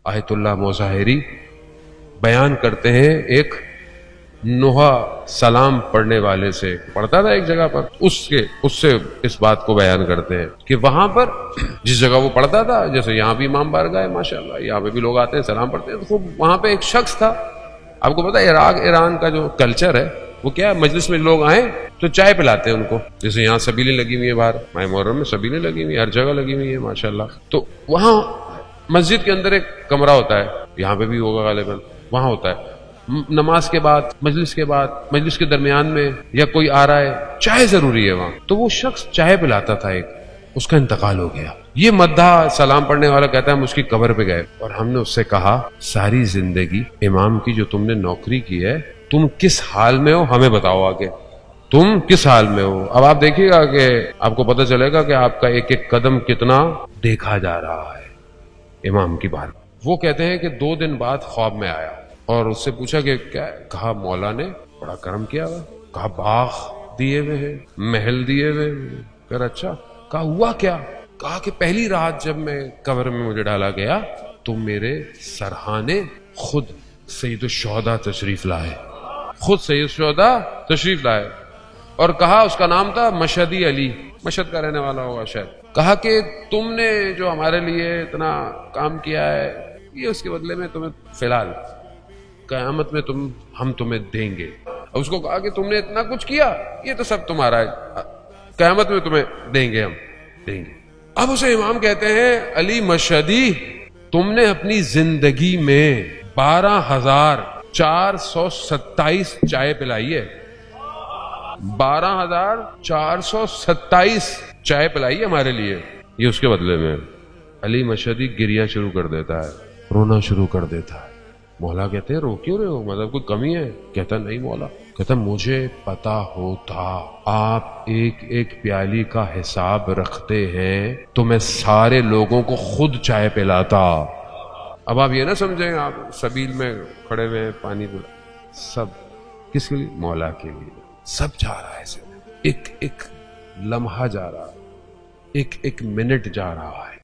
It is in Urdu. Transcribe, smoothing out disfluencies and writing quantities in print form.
آیت اللہ مظاہری بیان کرتے ہیں ایک نوحہ سلام پڑھنے والے سے پڑھتا تھا ایک جگہ پر، اس سے اس بات کو بیان کرتے ہیں کہ وہاں پر جس جگہ وہ پڑھتا تھا، جیسے یہاں بھی امام بارگاہ ہے ماشاءاللہ، یہاں پہ بھی لوگ آتے ہیں سلام پڑھتے ہیں، تو وہاں پہ ایک شخص تھا. آپ کو پتا ہے عراق ایران کا جو کلچر ہے وہ کیا ہے، مجلس میں لوگ آئیں تو چائے پلاتے ہیں ان کو. جیسے یہاں سبیلیں لگی ہوئی ہیں، باہر ماہ محرم میں سبیلیں لگی ہوئی ہیں، ہر جگہ لگی ہوئی ہیں ماشاءاللہ. تو وہاں مسجد کے اندر ایک کمرہ ہوتا ہے، یہاں پہ بھی ہوگا غالباً، وہاں ہوتا ہے نماز کے بعد، مجلس کے بعد، مجلس کے درمیان میں یا کوئی آ رہا ہے، چائے ضروری ہے وہاں. تو وہ شخص چائے پلاتا تھا، ایک اس کا انتقال ہو گیا. یہ مداح سلام پڑھنے والا کہتا ہے ہم اس کی قبر پہ گئے اور ہم نے اس سے کہا ساری زندگی امام کی جو تم نے نوکری کی ہے، تم کس حال میں ہو ہمیں بتاؤ آگے، تم کس حال میں ہو. اب آپ دیکھیے گا کہ آپ کو پتہ چلے گا کہ آپ کا ایک ایک قدم کتنا دیکھا جا رہا ہے امام کی بار. وہ کہتے ہیں کہ 2 دن بعد خواب میں آیا اور اس سے پوچھا کہ کیا ہے؟ کہا مولا نے بڑا کرم کیا ہوا. کہا باغ دیے ہوئے ہیں، محل دیے ہوئے ہیں. کہا اچھا. کہا ہوا کیا؟ کہا کہ پہلی رات جب میں قبر میں مجھے ڈالا گیا تو میرے سرہانے خود سید الشہداء تشریف لائے، خود سید الشہداء تشریف لائے. اور کہا اس کا نام تھا مشہدی علی، مشہد کا رہنے والا ہوگا شاید. کہا کہ تم نے جو ہمارے لیے اتنا کام کیا ہے، یہ اس کے بدلے میں تمہیں فی الحال قیامت میں ہم تمہیں دیں گے. اس کو کہا کہ تم نے اتنا کچھ کیا، یہ تو سب تمہارا ہے، قیامت میں تمہیں دیں گے، ہم دیں گے. اب اسے امام کہتے ہیں علی مشہدی، تم نے اپنی زندگی میں 12,427 چائے پلائی ہے، 12,427 چائے پلائی ہے ہمارے لیے، یہ اس کے بدلے میں. علی مشہدی گریہ شروع کر دیتا ہے، رونا شروع کر دیتا ہے. مولا کہتے ہیں رو کیوں رہے ہو، مطلب کوئی کمی ہے؟ کہتا نہیں مولا. کہتا مجھے پتا ہوتا آپ ایک ایک پیالی کا حساب رکھتے ہیں تو میں سارے لوگوں کو خود چائے پلاتا. اب آپ یہ نہ سمجھیں آپ سبیل میں کھڑے ہوئے پانی پلا، سب کس کے لیے؟ مولا کے لیے. سب جا رہا ہے، ایک ایک لمحہ جا رہا ہے، ایک ایک منٹ جا رہا ہے.